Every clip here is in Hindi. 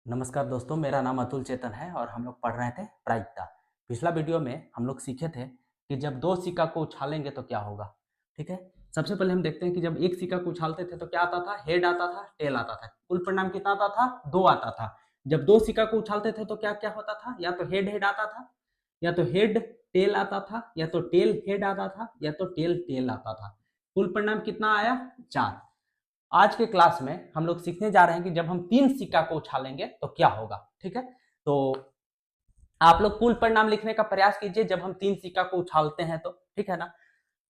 नमस्कार दोस्तों, मेरा नाम अतुल चेतन है और हम लोग पढ़ रहे थे प्रायिकता। पिछला वीडियो में हम लोग सीखे थे कि जब दो सिक्का को उछालेंगे तो क्या होगा। ठीक है, सबसे पहले हम देखते हैं कि जब एक सिक्का को उछालते थे तो क्या आता था, हेड आता था, टेल आता था। कुल परिणाम कितना आता था, दो आता था। जब दो सिक्का को उछालते थे तो क्या क्या होता था, या तो हेड हेड आता था, या तो हेड टेल आता था, या तो टेल हेड आता था, या तो टेल टेल आता था। कुल परिणाम कितना आया, चार। आज के क्लास में हम लोग सीखने जा रहे हैं कि जब हम तीन सिक्का को उछालेंगे तो क्या होगा। ठीक है, तो आप लोग कुल परिणाम लिखने का प्रयास कीजिए जब हम तीन सिक्का को उछालते हैं तो। ठीक है ना,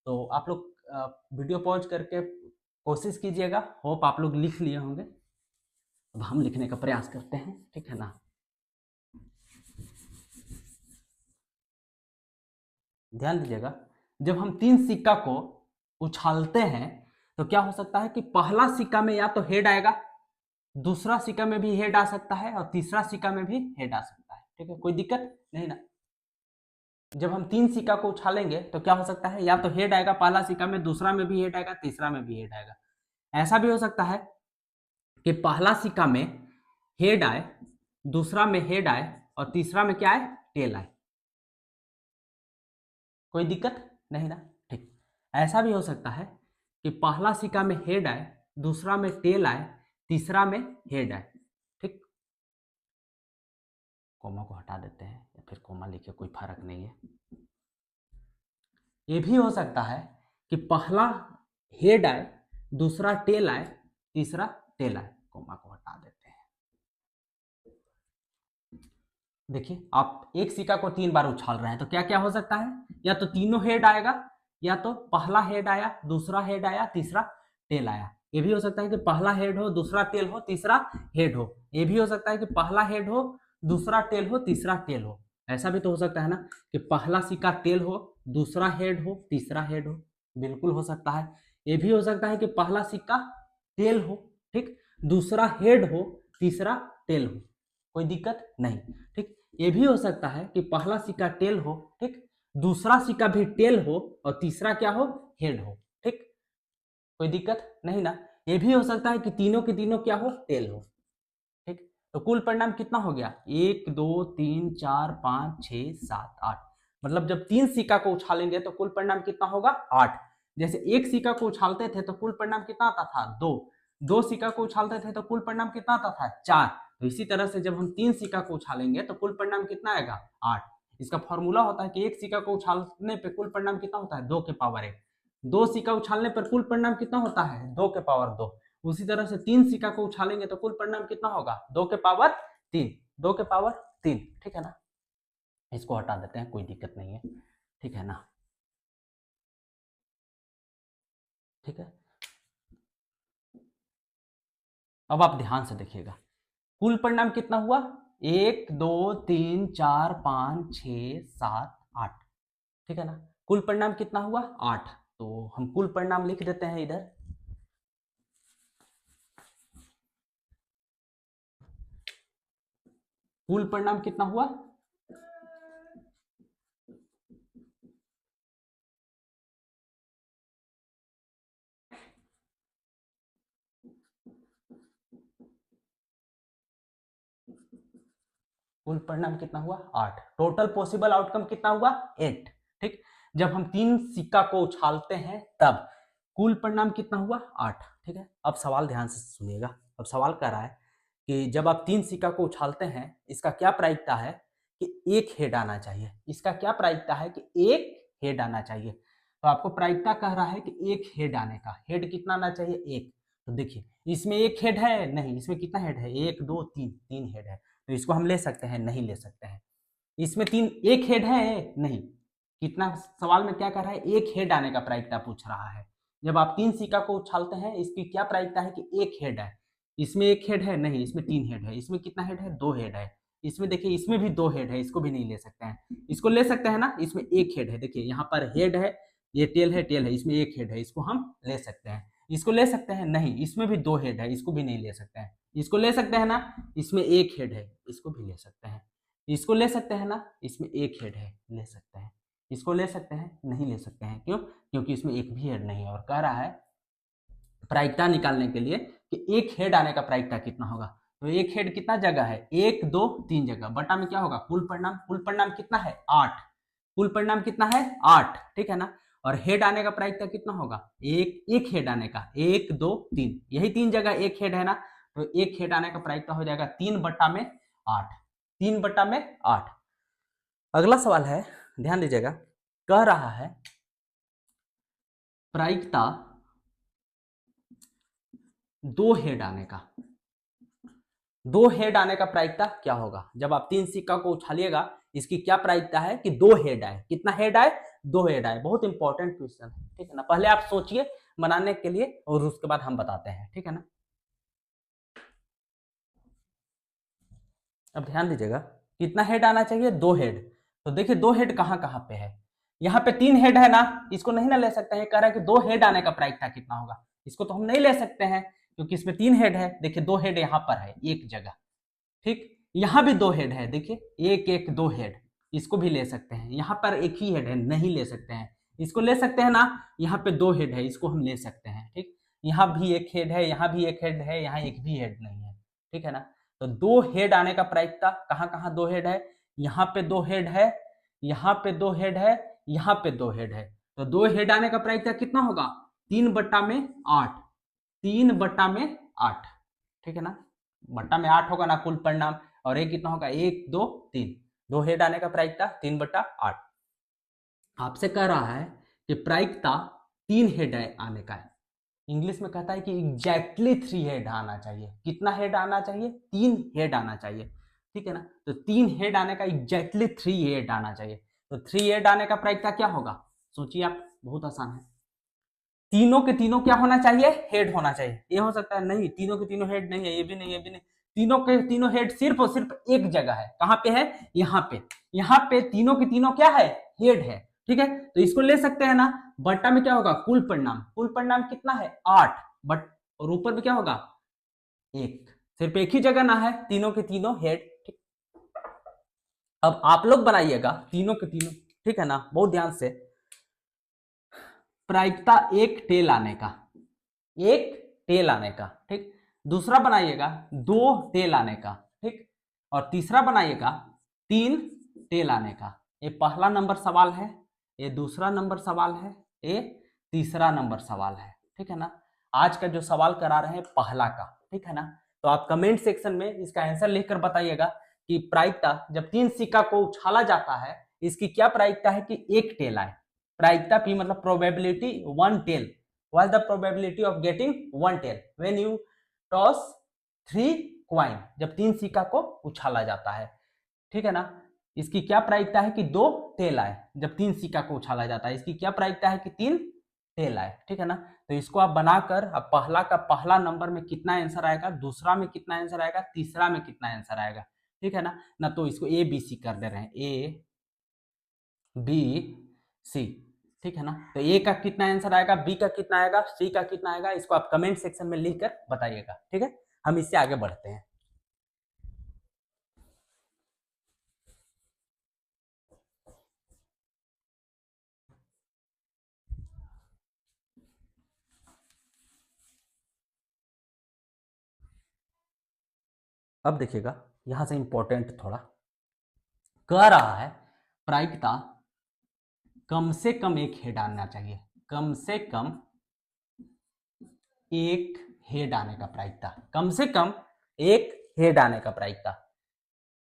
तो आप लोग वीडियो पॉज करके कोशिश कीजिएगा। होप आप लोग लिख लिए होंगे। अब हम लिखने का प्रयास करते हैं। ठीक है ना, ध्यान दीजिएगा। जब हम तीन सिक्का को उछालते हैं तो क्या हो सकता है कि पहला सिक्का में या तो हेड आएगा, दूसरा सिक्का में भी हेड आ सकता है, और तीसरा सिक्का में भी हेड आ सकता है। ठीक है, कोई दिक्कत नहीं ना। जब हम तीन सिक्का को उछालेंगे तो क्या हो सकता है, या तो हेड आएगा पहला सिक्का में, दूसरा में भी हेड आएगा, तीसरा में भी हेड आएगा। ऐसा भी हो सकता है कि पहला सिक्का में हेड आए, दूसरा में हेड आए, और तीसरा में क्या आए, टेल आए। कोई दिक्कत नहीं ना। ठीक, ऐसा भी हो सकता है कि पहला सिक्का में हेड आए, दूसरा में टेल आए, तीसरा में हेड आए। ठीक, कोमा को हटा देते हैं, या फिर कोमा लिखे कोई फर्क नहीं है। ये भी हो सकता है कि पहला हेड आए, दूसरा टेल आए, तीसरा टेल आए। कोमा को हटा देते हैं। देखिए, आप एक सिक्का को तीन बार उछाल रहे हैं तो क्या क्या हो सकता है, या तो तीनों हेड आएगा, या तो पहला हेड आया, दूसरा हेड आया, तीसरा टेल आया। ये भी हो सकता है कि पहला हेड हो, दूसरा टेल हो, तीसरा हेड हो। ये भी हो सकता है कि पहला हेड हो, दूसरा टेल हो, तीसरा टेल हो। ऐसा भी तो हो सकता है ना कि पहला सिक्का टेल हो, दूसरा हेड हो, तीसरा हेड हो। बिल्कुल हो सकता है। ये भी हो सकता है कि पहला सिक्का टेल हो, ठीक, दूसरा हेड हो, तीसरा टेल हो। कोई दिक्कत नहीं। ठीक, ये भी हो सकता है कि पहला सिक्का टेल हो, ठीक, दूसरा सिक्का भी टेल हो, और तीसरा क्या हो, हेड हो। ठीक, कोई दिक्कत नहीं ना। ये भी हो सकता है कि तीनों के तीनों क्या हो, टेल हो। ठीक, तो कुल परिणाम कितना हो गया, एक दो तीन चार पांच छह सात आठ। मतलब जब तीन सिक्का को उछालेंगे तो कुल परिणाम कितना होगा, आठ। जैसे एक सिक्का को उछालते थे तो कुल परिणाम कितना आता था, दो। दो सिक्का को उछालते थे तो कुल परिणाम कितना आता था, चार। तो इसी तरह से जब हम तीन सिक्का को उछालेंगे तो कुल परिणाम कितना आएगा, आठ। इसका फॉर्मूला होता है कि एक सिक्का को उछालने पे कुल परिणाम कितना होता है, दो के पावर एक। दो सिक्का उछालने पर कुल परिणाम कितना होता है, दो के पावर दो। उसी तरह से तीन सिक्का को उछालेंगे तो कुल परिणाम कितना होगा, दो के पावर तीन। दो के पावर तीन। ठीक है ना, इसको हटा देते हैं, कोई दिक्कत नहीं है। ठीक है ना, ठीक है। अब आप ध्यान से देखिएगा, कुल परिणाम कितना हुआ, एक दो तीन चार पांच छ सात आठ। ठीक है ना, कुल परिणाम कितना हुआ, आठ। तो हम कुल परिणाम लिख देते हैं इधर। कुल परिणाम कितना हुआ, कुल परिणाम कितना हुआ, आठ। टोटल पॉसिबल आउटकम कितना हुआ, एट। ठीक, जब हम तीन सिक्का को उछालते हैं तब कुल परिणाम कितना हुआ, आठ। ठीक है, अब सवाल ध्यान से सुनिएगा। अब सवाल कह रहा है कि जब आप तीन सिक्का को उछालते हैं, इसका क्या प्रायिकता है कि एक हेड आना चाहिए। इसका क्या प्रायिकता है कि एक हेड आना चाहिए। तो आपको प्रायिकता कह रहा है कि एक हेड आने का, हेड कितना आना चाहिए, एक। तो देखिए, इसमें एक हेड है नहीं, इसमें कितना हेड है, एक दो तीन, तीन हेड है। तो इसको हम ले सकते हैं, नहीं ले सकते हैं। इसमें तीन, एक हेड है नहीं। कितना, सवाल में क्या कर रहा है, एक हेड आने का प्रायिकता पूछ रहा है। जब आप तीन सिक्का को उछालते हैं, इसकी क्या प्रायिकता है कि एक हेड है। इसमें एक हेड है नहीं, इसमें तीन हेड है। इसमें कितना हेड है, दो हेड है। इसमें देखिए, इसमें भी दो हेड है, इसको भी नहीं ले सकते हैं। इसको ले सकते हैं ना, इसमें एक हेड है। देखिए यहाँ पर हेड है, ये टेल है, टेल है, इसमें एक हेड है, इसको हम ले सकते हैं। इसको ले सकते हैं नहीं, इसमें भी दो हेड है, इसको भी नहीं ले सकते हैं। इसको ले सकते हैं ना, इसमें एक हेड है, इसको भी ले सकते हैं। इसको ले सकते हैं ना, इसमें एक हेड है, ले सकते हैं। इसको ले सकते हैं, नहीं ले सकते हैं। क्यों, क्योंकि इसमें एक भी हेड नहीं है। और कह रहा है प्रायिकता निकालने के लिए कि एक हेड आने का प्रायिकता कितना होगा। तो एक हेड कितना जगह है, 1 2 3 जगह, बटा में क्या होगा कुल परिणाम कितना है 8, कुल परिणाम कितना है 8, ठीक है ना। और हेड आने का प्रायिकता कितना होगा, एक हेड आने का 1 2 3, यही 3 जगह एक हेड है ना, तो एक हेड आने का प्रायिकता हो जाएगा 3 बटा में 8, 3 बटा में 8। अगला सवाल है, ध्यान दीजिएगा, कह रहा है प्रायिकता 2 हेड आने का, 2 हेड आने का प्रायिकता क्या होगा। जब आप 3 सिक्का को उछालिएगा, इसकी क्या प्रायिकता है कि 2 हेड आए, कितना हेड आए 2 हेड आए। बहुत इंपॉर्टेंट क्वेश्चन है, ठीक है ना। पहले आप सोचिए बनाने के लिए और उसके बाद हम बताते हैं, ठीक है ना। अब ध्यान दीजिएगा, कितना हेड आना चाहिए 2 हेड। तो देखिए 2 हेड कहां कहां पे है, यहाँ पे 3 हेड है ना, इसको नहीं ना ले सकते हैं। कह रहा है कि 2 हेड आने का प्रायिकता कितना होगा, इसको तो हम नहीं ले सकते हैं क्योंकि इसमें 3 हेड है। देखिए 2 हेड यहाँ पर है एक जगह, ठीक। यहाँ भी 2 हेड है, देखिए 1 1 2 हेड, इसको भी ले सकते हैं। यहाँ पर एक ही हेड है, नहीं ले सकते हैं, इसको ले सकते हैं ना। यहाँ पे 2 हेड है, इसको हम ले सकते हैं, ठीक। यहाँ भी एक हेड है, यहाँ भी एक हेड है, यहाँ एक भी हेड नहीं है, ठीक है ना। तो 2 हेड आने का प्रायिकता कहाँ कहाँ 2 हेड है, यहाँ पे 2 हेड है, यहाँ पे 2 हेड है, यहाँ पे 2 हेड है। तो 2 हेड आने का प्रायिकता कितना होगा 3 बटा में 8, 3 बटा में 8, ठीक है ना। बटा में 8 होगा ना कुल परिणाम, और एक कितना होगा 1 2 3, 2 हेड आने का प्रायिकता 3 बटा 8। आपसे कह रहा है कि प्रायिकता 3 हेड आने का है, इंग्लिश में कहता है कि एग्जैक्टली 3 हेड आना चाहिए। कितना हेड आना चाहिए 3 हेड आना चाहिए, ठीक है ना। तो 3 हेड आने का एग्जैक्टली 3 हेड आना चाहिए। तो 3 हेड आने का प्रायिकता क्या होगा, सोचिए आप, बहुत आसान है। तीनों के तीनों क्या होना चाहिए हेड होना चाहिए। ये हो सकता है नहीं, तीनों के तीनों हेड नहीं है, ये भी नहीं, ये भी नहीं, तीनों के तीनों हेड सिर्फ और सिर्फ एक जगह है। कहां पे है, यहाँ पे, यहाँ पे तीनों के तीनों क्या है हेड है, ठीक है। तो इसको ले सकते हैं ना। बट्टा में क्या होगा कुल परिणाम, कुल परिणाम कितना है 8 बट, और ऊपर में क्या होगा 1, सिर्फ एक ही जगह ना है, तीनों के तीनों हेड, ठीक। अब आप लोग बनाइएगा तीनों के तीनों, ठीक है ना, बहुत ध्यान से। प्रायिकता एक टेल आने का, एक टेल आने का, ठीक। दूसरा बनाइएगा 2 टेल आने का, ठीक। और तीसरा बनाइएगा 3 टेल आने का। ये पहला नंबर सवाल है, ये दूसरा नंबर सवाल है, ये तीसरा नंबर सवाल है, ठीक है ना। आज का जो सवाल करा रहे हैं पहला का, ठीक है ना। तो आप कमेंट सेक्शन में इसका आंसर लिखकर बताइएगा कि प्रायिकता जब 3 सिक्का को उछाला जाता है, इसकी क्या प्रायिकता है कि एक टेल आए। प्रायिकता P मतलब probability 1 tail, what is the probability of getting 1 tail when you toss 3 coin, जब 3 सिक्का को उछाला जाता है, ठीक है ना। इसकी क्या प्रायिकता है कि 2 टेल आए, जब 3 सिक्का को उछाला जाता है, इसकी क्या प्रायिकता है कि 3 टेल आए, ठीक है ना। तो इसको आप बनाकर अब पहला का पहला नंबर में कितना आंसर आएगा, दूसरा में कितना आंसर आएगा, तीसरा में कितना आंसर आएगा, ठीक है ना। तो इसको A B C कर दे रहे हैं, A B C, ठीक है ना। तो ए का कितना आंसर आएगा, बी का कितना आएगा, सी का कितना आएगा, इसको आप कमेंट सेक्शन में लिखकर बताइएगा, ठीक है। हम इससे आगे बढ़ते हैं। अब देखिएगा यहां से इंपॉर्टेंट थोड़ा, कह रहा है प्रायिकता कम से कम एक हेड आना चाहिए, कम से कम एक हेड आने का प्रायिकता, कम से कम एक हेड आने का प्रायिकता,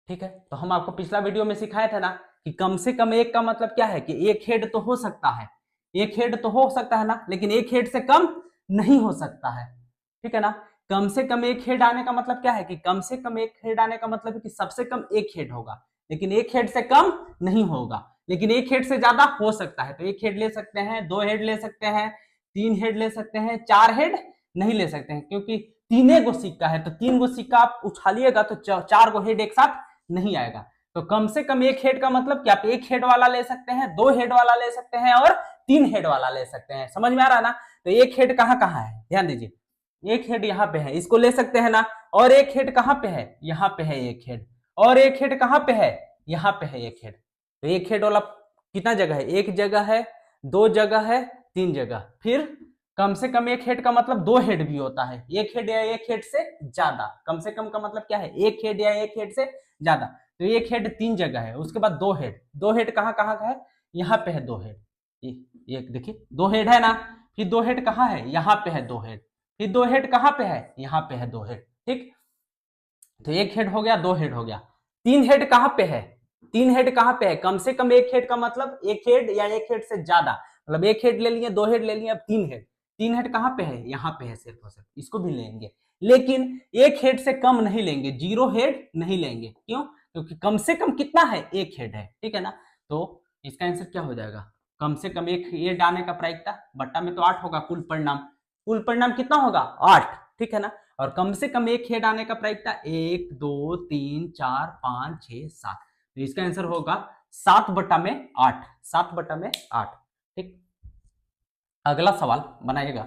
ठीक है। तो हम आपको पिछला वीडियो में सिखाया था ना कि कम से कम एक का मतलब क्या है कि एक हेड तो हो सकता है, एक हेड तो हो सकता है ना, लेकिन एक हेड से कम नहीं हो सकता है, ठीक है ना। कम से कम एक हेड आने का मतलब क्या है कि कम से कम एक हेड आने का मतलब है कि सबसे कम एक हेड होगा, लेकिन एक हेड से कम नहीं होगा, लेकिन एक हेड से ज्यादा हो सकता है। तो एक हेड ले सकते हैं, 2 हेड ले सकते हैं, 3 हेड ले सकते हैं, 4 हेड नहीं ले सकते हैं, क्योंकि 3 गो सिक्का है। तो 3 गो सिक्का आप उछालिएगा तो 4 गो हेड एक साथ नहीं आएगा। तो कम से कम एक हेड का मतलब कि आप एक हेड वाला ले सकते हैं, 2 हेड वाला ले सकते हैं और 3 हेड वाला ले सकते हैं। समझ में आ रहा है ना। तो एक हेड कहाँ कहाँ है, ध्यान दीजिए, एक हेड यहाँ पे है, इसको ले सकते हैं ना। और एक हेड कहाँ पे है, यहाँ पे है एक हेड, और एक हेड कहाँ पे है, यहाँ पे है एक हेड। तो एक हेड वाला कितना जगह है, एक जगह है, 2 जगह है, 3 जगह, फिर कम से कम एक हेड का मतलब दो हेड भी होता है, एक हेड या एक हेड से ज्यादा। कम से कम का मतलब क्या है, एक हेड या एक हेड से ज्यादा। तो एक हेड 3 जगह है, उसके बाद दो हेड, दो हेड कहाँ कहाँ का है, यहाँ पे है दो हेड, ये देखिए दो हेड है ना, फिर दो हेड कहाँ है, यहाँ पे है दो हेड, फिर दो हेड कहाँ पे है, यहाँ पे है दो हेड, ठीक। तो एक हेड हो गया, दो हेड हो गया, तीन हेड कहाँ पे है, तीन हेड कहाँ पे है, कम से कम एक हेड का मतलब एक हेड या एक हेड से ज्यादा, मतलब एक हेड ले लिए, दो हेड ले लिए, अब तीन हेड, तीन हेड कहाँ पे है, यहाँ पे है सिर्फ और सिर्फ, इसको भी लेंगे, लेकिन एक हेड से कम नहीं लेंगे, जीरो हेड नहीं लेंगे, क्यों, क्योंकि कम से कम कितना है, एक हेड है, ठीक है ना। तो इसका आंसर क्या हो जाएगा, कम से कम एक हेड आने का प्रायिकता, बट्टा में तो 8 होगा, कुल परिणाम कितना होगा, 8, ठीक है ना। और कम से कम एक हेड आने का प्रायिकता 1 2 3 4 5 6 7, तो इसका आंसर होगा 7/8, 7/8, ठीक। अगला सवाल बनाइएगा।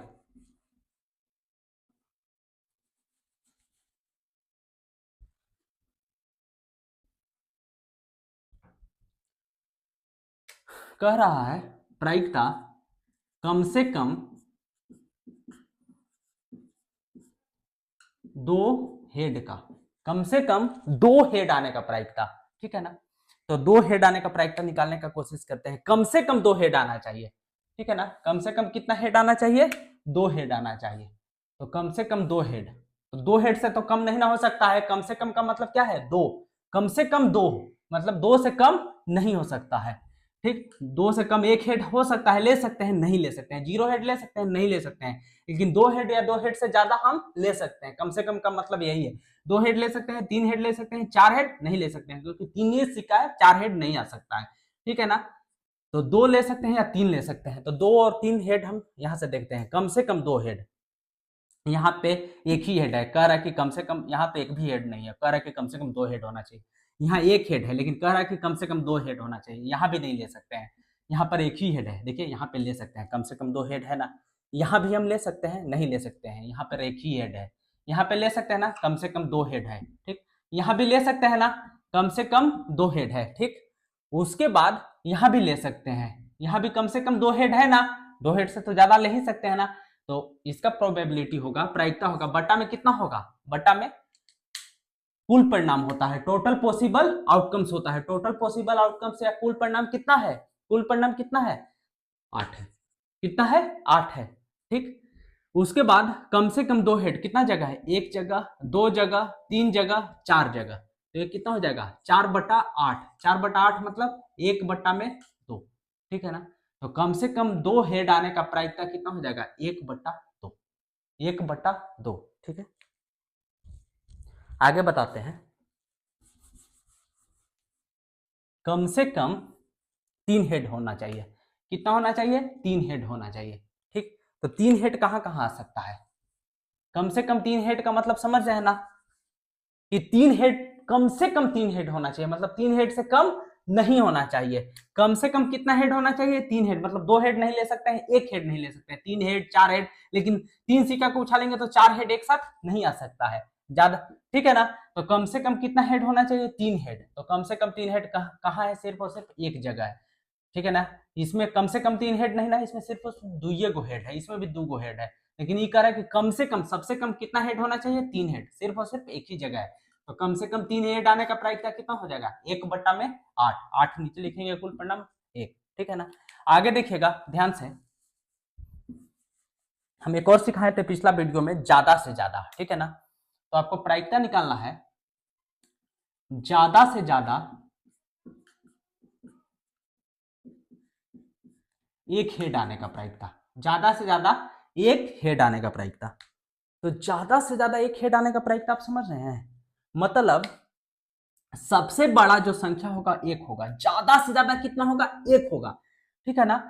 कह रहा है प्रायिकता कम से कम दो हेड का, कम से कम दो हेड आने का प्रायिकता, ठीक है ना। तो दो हेड आने का प्रायिकता निकालने का कोशिश करते हैं, कम से कम दो हेड आना चाहिए, ठीक है ना। कम से कम कितना हेड आना चाहिए, दो हेड आना चाहिए। तो कम से कम दो हेड, तो दो हेड से तो कम नहीं ना हो सकता है, कम से कम का मतलब क्या है, दो, कम से कम दो, मतलब दो से कम नहीं हो सकता है, ठीक। दो से कम एक हेड हो सकता है, ले सकते हैं, नहीं ले सकते हैं, जीरो हेड ले सकते हैं, नहीं ले सकते हैं, लेकिन दो हेड या दो हेड से ज्यादा हम ले सकते हैं, कम से कम का मतलब यही है। दो हेड ले सकते हैं, तीन हेड ले सकते हैं, चार हेड नहीं ले सकते हैं, क्योंकि तीन ही सिक्का है, चार हेड नहीं आ सकता है, ठीक है ना। तो दो ले सकते हैं या तीन ले सकते हैं, तो दो और तीन हेड हम यहां से देखते हैं, कम से कम दो हेड, यहाँ पे एक ही हेड है, कह रहा है कि कम से कम, यहाँ पे एक भी हेड नहीं है, कह रहा है कि कम से कम दो हेड होना चाहिए, यहाँ एक हेड है लेकिन कह रहा है कि कम से कम दो हेड होना चाहिए, यहाँ भी नहीं ले सकते हैं, यहाँ पर एक ही हेड है, देखिए यहाँ पे ले सकते हैं, कम से कम दो हेड है ना, यहाँ भी हम ले सकते हैं, नहीं ले सकते हैं, यहाँ पर एक ही हेड है, यहाँ पे ले सकते हैं ना, कम से कम दो हेड है, ठीक। यहाँ भी ले सकते हैं ना, कम से कम दो हेड है, ठीक। उसके बाद यहाँ भी ले सकते हैं, यहाँ भी कम से कम दो हेड है ना, दो हेड से तो ज्यादा ले ही सकते हैं ना। तो इसका प्रोबेबिलिटी होगा, प्रायिकता होगा, बटा में कितना होगा, बटा में कुल परिणाम होता है, टोटल पॉसिबल आउटकम्स होता है, टोटल पॉसिबल आउटकम्स या कुल परिणाम कितना है, कुल परिणाम कितना है, 8 है, कितना है, 8 है, ठीक। उसके बाद कम से कम दो हेड कितना जगह है, एक जगह, दो जगह, तीन जगह, चार जगह, तो ये कितना हो जाएगा, 4/8, 4/8 मतलब 1/2, ठीक है ना। तो कम से कम दो हेड आने का प्रायिकता कितना हो जाएगा, 1/2, 1/2, ठीक है। आगे बताते हैं, कम से कम तीन हेड होना चाहिए, कितना होना चाहिए, तीन हेड होना चाहिए, ठीक। तो तीन हेड कहां कहां आ सकता है, कम से कम तीन हेड का मतलब समझ रहे हैं ना, कि तीन हेड, कम से कम तीन हेड होना चाहिए, मतलब तीन हेड से कम नहीं होना चाहिए, कम से कम कितना हेड होना चाहिए, तीन हेड, मतलब दो हेड नहीं ले सकते हैं, एक हेड नहीं ले सकते हैं, तीन हेड, चार हेड, लेकिन तीन सिक्का को उछालेंगे तो चार हेड एक साथ नहीं आ सकता है ज्यादा, ठीक है ना। तो कम से कम कितना हेड होना चाहिए, तीन हेड, तो कम से कम तीन हेड कहाँ है, सिर्फ और सिर्फ एक जगह है, ठीक है ना। इसमें कम से कम तीन हेड नहीं ना, इसमें सिर्फ दुइये गो हेड है, इसमें भी दो गो हेड है, लेकिन ये कह रहा है कि कम से कम, सबसे कम कितना हेड होना चाहिए, तीन हेड, सिर्फ और सिर्फ एक ही जगह है। तो कम से कम तीन हेड आने का प्रायिकता कितना हो जाएगा, 1/8, 8 नीचे लिखेंगे, कुल परिणाम 1, ठीक है ना। आगे देखिएगा ध्यान से, हम एक और सिखाए थे पिछला वीडियो में, ज्यादा से ज्यादा, ठीक है ना। तो आपको प्रायिकता निकालना है, ज्यादा से ज्यादा एक हेड आने का प्रायिकता, ज्यादा से ज्यादा एक हेड आने का प्रायिकता। तो ज्यादा से ज्यादा एक हेड आने का प्रायिकता आप समझ रहे हैं, मतलब सबसे बड़ा जो संख्या होगा एक होगा, ज्यादा से ज्यादा कितना होगा, एक होगा, ठीक है ना,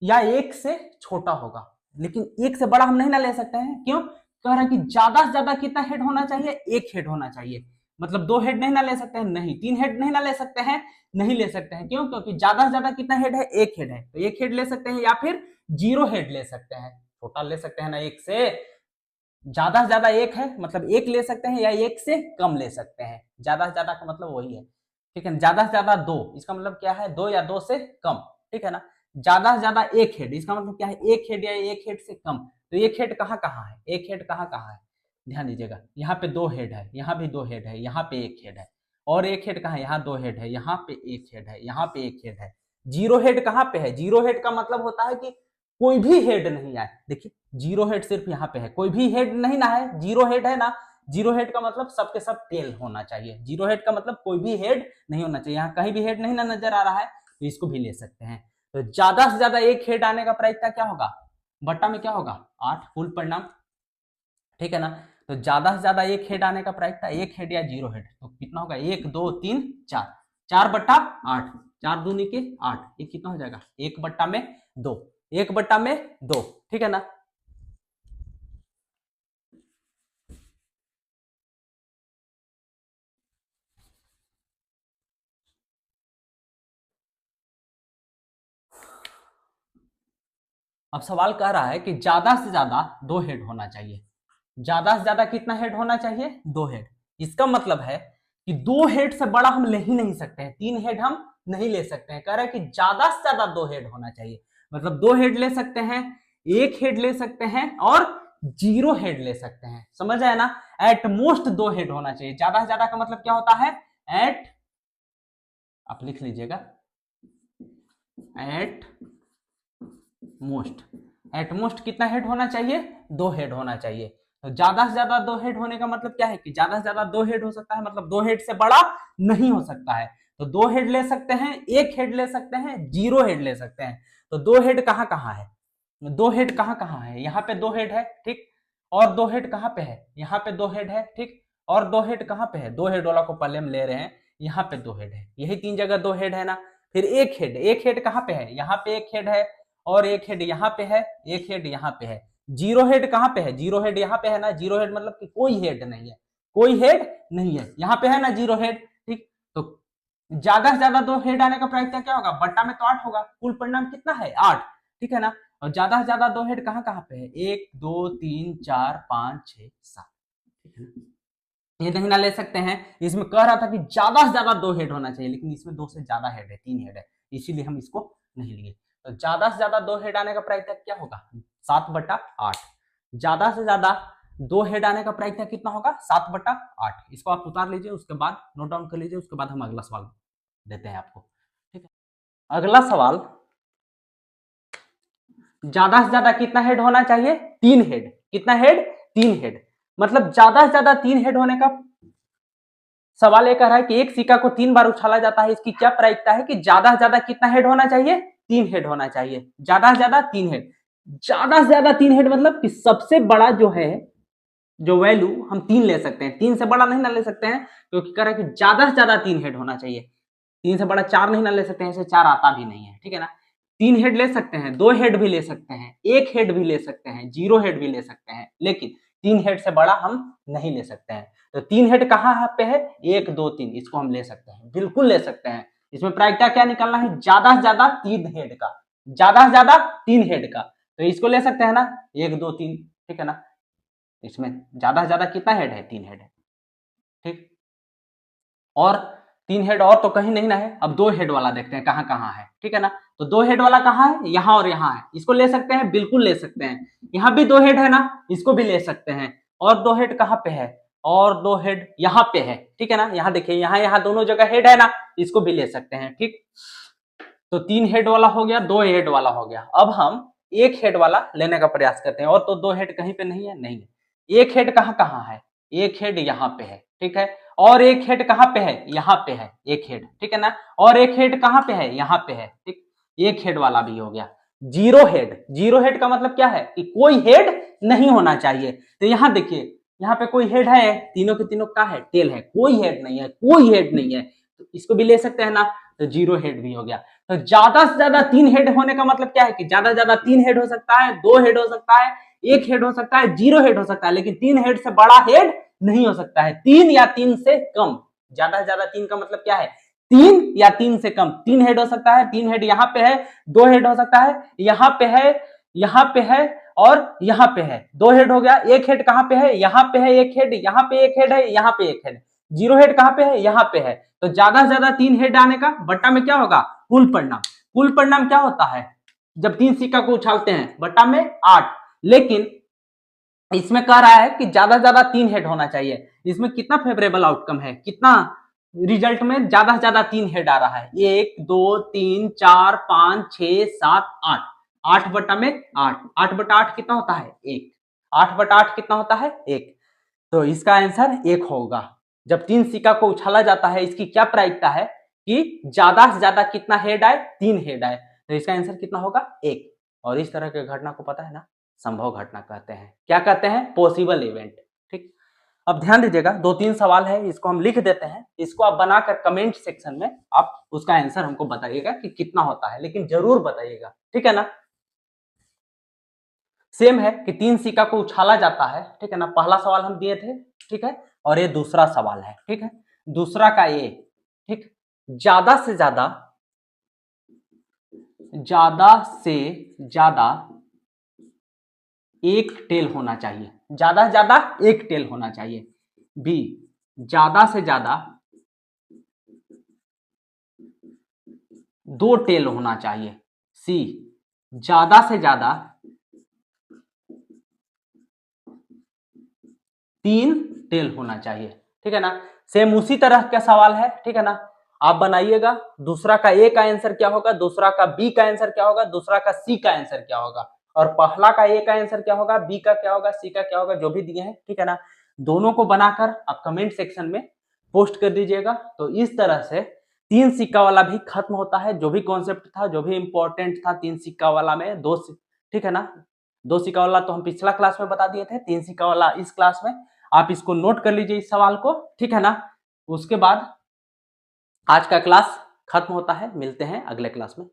या एक से छोटा होगा, लेकिन एक से बड़ा हम नहीं ना ले सकते हैं, क्यों, कह रहे हैं कि ज्यादा से ज्यादा कितना हेड होना चाहिए, एक हेड होना चाहिए, मतलब दो हेड नहीं ना ले सकते हैं, नहीं, तीन हेड नहीं ना ले सकते हैं, नहीं ले सकते हैं, क्यों, क्योंकि ज्यादा से ज्यादा कितना हेड है, एक हेड है, तो एक हेड ले सकते हैं या फिर जीरो हेड ले सकते हैं, छोटा ले सकते हैं ना एक से, ज्यादा से ज्यादा एक है मतलब एक ले सकते हैं या एक से कम ले सकते हैं, ज्यादा से ज्यादा का मतलब वही है, ठीक है, ज्यादा से ज्यादा दो, इसका मतलब क्या है, दो या दो से कम, ठीक है ना। ज्यादा से ज्यादा एक हेड, इसका मतलब क्या है, एक हेड या एक हेड से कम। तो एक हेड कहाँ कहाँ है, एक हेड कहाँ कहाँ है, ध्यान दीजिएगा, यहाँ पे दो हेड है, यहाँ भी दो हेड है, यहाँ पे एक हेड है, और एक हेड कहाँ है, यहाँ दो हेड है, यहाँ पे एक हेड है, यहाँ पे एक हेड है। जीरो हेड कहाँ पे है, जीरो हेड का मतलब होता है कि कोई भी हेड नहीं आए। देखिए जीरो हेड सिर्फ यहाँ पे है, कोई भी हेड नहीं ना है, जीरो हेड है ना। जीरो हेड का मतलब सबके सब टेल होना चाहिए, जीरो हेड का मतलब कोई भी हेड नहीं होना चाहिए, यहाँ कहीं भी हेड नहीं ना नजर आ रहा है, तो इसको भी ले सकते हैं। तो ज्यादा से ज्यादा एक हेड आने का प्रायिकता क्या होगा, बट्टा में क्या होगा 8 फुल परिणाम, ठीक है ना। तो ज्यादा से ज्यादा एक हेड आने का प्रायिकता, एक हेड या जीरो हेड, तो कितना होगा 1 2 3 4, 4/8, 4 दूनी के 8, ये कितना हो जाएगा 1/2, 1/2, ठीक है ना। अब सवाल कह रहा है कि ज्यादा से ज्यादा दो हेड होना चाहिए, ज्यादा से ज्यादा कितना हेड होना चाहिए, दो हेड। इसका मतलब है कि दो हेड से बड़ा हम ले ही नहीं सकते हैं, तीन हेड हम नहीं ले सकते हैं। कह रहा है कि ज्यादा से ज्यादा दो हेड होना चाहिए, मतलब दो हेड ले सकते हैं, एक हेड ले सकते हैं और जीरो हेड ले सकते हैं, समझ आया ना। एट मोस्ट दो हेड होना चाहिए, ज्यादा से ज्यादा का मतलब क्या होता है, एट, आप लिख लीजिएगा, एट मोस्ट, एट मोस्ट कितना हेड होना चाहिए, दो हेड होना चाहिए। तो ज्यादा से ज्यादा दो हेड होने का मतलब क्या है कि ज्यादा से ज्यादा दो हेड हो सकता है, मतलब दो हेड से बड़ा नहीं हो सकता है। तो दो हेड ले सकते हैं, एक हेड ले सकते हैं, जीरो हेड ले सकते हैं। तो दो हेड कहाँ कहाँ है, दो हेड कहाँ कहाँ है, यहाँ पे दो हेड है, ठीक, और दो हेड कहाँ पे है, यहाँ पे दो हेड है, ठीक, और दो हेड कहाँ पे है, दो हेड वाला को पहले हम ले रहे हैं, यहाँ पे दो हेड है, यही तीन जगह दो हेड है ना। फिर एक हेड, एक हेड कहाँ पे है, यहाँ पे एक हेड है, और एक हेड यहाँ पे है, एक हेड यहाँ पे है। जीरो हेड कहाँ पे है, जीरो हेड यहाँ पे है ना, जीरो हेड मतलब कि कोई हेड नहीं है, कोई हेड नहीं है, यहाँ पे है ना जीरो हेड, ठीक। तो ज्यादा से ज्यादा दो हेड आने का प्रायिकता क्या होगा, बट्टा में तो 8 होगा, कुल परिणाम कितना है 8, ठीक है ना। और ज्यादा से ज्यादा दो हेड कहाँ कहाँ पे है, 1 2 3 4 5 6 7, ठीक है ना। ये नहीं ना ले सकते हैं, इसमें कह रहा था कि ज्यादा से ज्यादा दो हेड होना चाहिए, लेकिन इसमें दो से ज्यादा हेड है, तीन हेड है, इसीलिए हम इसको नहीं लिए। तो ज्यादा से ज्यादा दो हेड आने का प्रायिकता क्या होगा, 7/8। ज्यादा से ज्यादा दो हेड आने का प्रायिकता कितना होगा, 7/8। इसको आप उतार लीजिए, उसके बाद नोट डाउन कर लीजिए, उसके बाद हम अगला सवाल देते हैं आपको, ठीक है। अगला सवाल, ज्यादा से ज्यादा कितना हेड होना चाहिए, तीन हेड, कितना हेड, तीन हेड। मतलब ज्यादा से ज्यादा तीन हेड होने का सवाल ये कह रहा है कि एक सिक्का को तीन बार उछाला जाता है, इसकी क्या प्रायिकता है कि ज्यादा से ज्यादा कितना हेड होना चाहिए, तीन हेड होना चाहिए, ज्यादा से ज्यादा तीन हेड। ज्यादा से ज्यादा तीन हेड मतलब कि सबसे बड़ा जो है, जो वैल्यू हम तीन ले सकते हैं, तीन से बड़ा नहीं ना ले सकते हैं, क्योंकि कह रहा है कि ज्यादा से ज्यादा तीन हेड होना चाहिए, तीन से बड़ा चार नहीं ना ले सकते हैं, इसे चार आता भी नहीं है, ठीक है ना। तीन हेड ले सकते हैं, दो हेड भी ले सकते हैं, एक हेड भी ले सकते हैं, जीरो हेड भी ले सकते हैं, लेकिन तीन हेड से बड़ा हम नहीं ले सकते हैं। तो तीन हेड कहाँ पे है, 1 2 3, इसको हम ले सकते हैं, बिल्कुल ले सकते हैं। इसमें प्रायिकता क्या निकालना है, ज्यादा से ज्यादा तीन हेड का, ज्यादा से ज्यादा तीन हेड का, तो इसको ले सकते हैं ना, 1 2 3, ठीक है ना। इसमें ज्यादा से ज्यादा कितना हेड है, तीन हेड है, ठीक। और तीन हेड और तो कहीं नहीं ना है, अब दो हेड वाला देखते हैं कहाँ कहाँ है, ठीक है ना। तो दो हेड वाला कहाँ है, यहाँ और यहाँ है, इसको ले सकते हैं, बिल्कुल ले सकते हैं। यहाँ भी दो हेड है ना, इसको भी ले सकते हैं। और दो हेड कहाँ पे है, और दो हेड यहाँ पे है, ठीक है ना। यहाँ देखिए, यहाँ यहाँ दोनों जगह हेड है ना, इसको भी ले सकते हैं, ठीक। तो तीन हेड वाला हो गया, दो हेड वाला हो गया। अब हम एक हेड वाला लेने का प्रयास करते हैं, और तो दो हेड कहीं पे नहीं है, नहीं है। एक हेड कहाँ कहाँ है, एक हेड यहाँ पे है, ठीक है। और एक हेड कहाँ पे है, यहाँ पे है एक हेड, ठीक है ना। और एक हेड कहाँ पे है, यहाँ पे है, ठीक। एक हेड वाला भी हो गया। जीरो हेड, जीरो हेड का मतलब क्या है कि कोई हेड नहीं होना चाहिए। तो यहाँ देखिए, यहाँ पे कोई हेड है, तीनों के तीनों का है, टेल है, कोई हेड नहीं है, कोई हेड नहीं है, तो इसको भी ले सकते हैं ना। तो जीरो हेड भी हो गया। तो ज्यादा से ज्यादा तीन हेड होने का मतलब क्या है कि ज्यादा से ज्यादा तीन हेड हो सकता है, दो हेड हो सकता है, एक हेड हो सकता है, जीरो हेड हो सकता है, लेकिन तीन हेड से बड़ा हेड नहीं हो सकता है, तीन या तीन से कम। ज्यादा से ज्यादा तीन का मतलब क्या है, तीन या तीन से कम। तीन हेड हो सकता है, तीन हेड यहाँ पे है, दो हेड हो सकता है, यहाँ पे है, यहाँ पे है, और यहाँ पे है, दो हेड हो गया। एक हेड कहाँ पे है, यहाँ पे है एक हेड, यहाँ पे एक हेड है, यहाँ पे एक हेड। जीरो हेड कहाँ पे है, यहाँ पे है। तो ज्यादा से ज्यादा तीन हेड आने का बट्टा में क्या होगा, कुल परिणाम। कुल परिणाम क्या होता है, जब 3 सिक्का को उछालते हैं बटा में 8, लेकिन इसमें कह रहा है कि ज्यादा से ज्यादा 3 हेड होना चाहिए। इसमें कितना फेवरेबल आउटकम है, कितना रिजल्ट में ज्यादा से ज्यादा 3 हेड आ रहा है, 1 2 3 4 5 6 7 8, 8 बटा में 8, 8 बटा 8 कितना होता है 1, 8 बटा 8 कितना होता है 1, तो इसका आंसर 1 होगा। जब 3 सिक्का को उछाला जाता है इसकी क्या प्रायिकता है कि ज्यादा से ज्यादा कितना हेड आए, 3 हेड आए, तो इसका आंसर कितना होगा 1। और इस तरह के घटना को पता है ना संभव घटना कहते हैं। क्या कहते हैं, पॉसिबल इवेंट। ठीक, अब ध्यान दीजिएगा 2-3 सवाल है, इसको हम लिख देते हैं, इसको आप बनाकर कमेंट सेक्शन में आप उसका आंसर हमको बताइएगा कि कितना होता है, लेकिन जरूर बताइएगा, ठीक है ना। सेम है कि 3 सिक्का को उछाला जाता है, ठीक है ना, पहला सवाल हम दिए थे, ठीक है, और ये दूसरा सवाल है, ठीक है, दूसरा का ये, ठीक, ज्यादा से ज्यादा 1 टेल होना चाहिए, ज्यादा से ज्यादा 1 टेल होना चाहिए। बी, ज्यादा से ज्यादा 2 टेल होना चाहिए। सी, ज्यादा से ज्यादा 3 टेल होना चाहिए, ठीक है ना। सेम उसी तरह का सवाल है, ठीक है ना, आप बनाइएगा। दूसरा का ए का आंसर क्या होगा, दूसरा का बी का आंसर क्या होगा, दूसरा का सी का आंसर क्या होगा, और पहला का ए का आंसर क्या होगा, बी का क्या होगा, सी का क्या होगा, जो भी दिए हैं, ठीक है ना, दोनों को बनाकर आप कमेंट सेक्शन में पोस्ट कर दीजिएगा। तो इस तरह से 3 सिक्का वाला भी खत्म होता है। जो भी कॉन्सेप्ट था, जो भी इंपॉर्टेंट था 3 सिक्का वाला में, ठीक है ना, 2 सिक्का वाला तो हम पिछला क्लास में बता दिए थे, 3 सिक्का वाला इस क्लास में। आप इसको नोट कर लीजिए इस सवाल को, ठीक है ना। उसके बाद आज का क्लास खत्म होता है, मिलते हैं अगले क्लास में।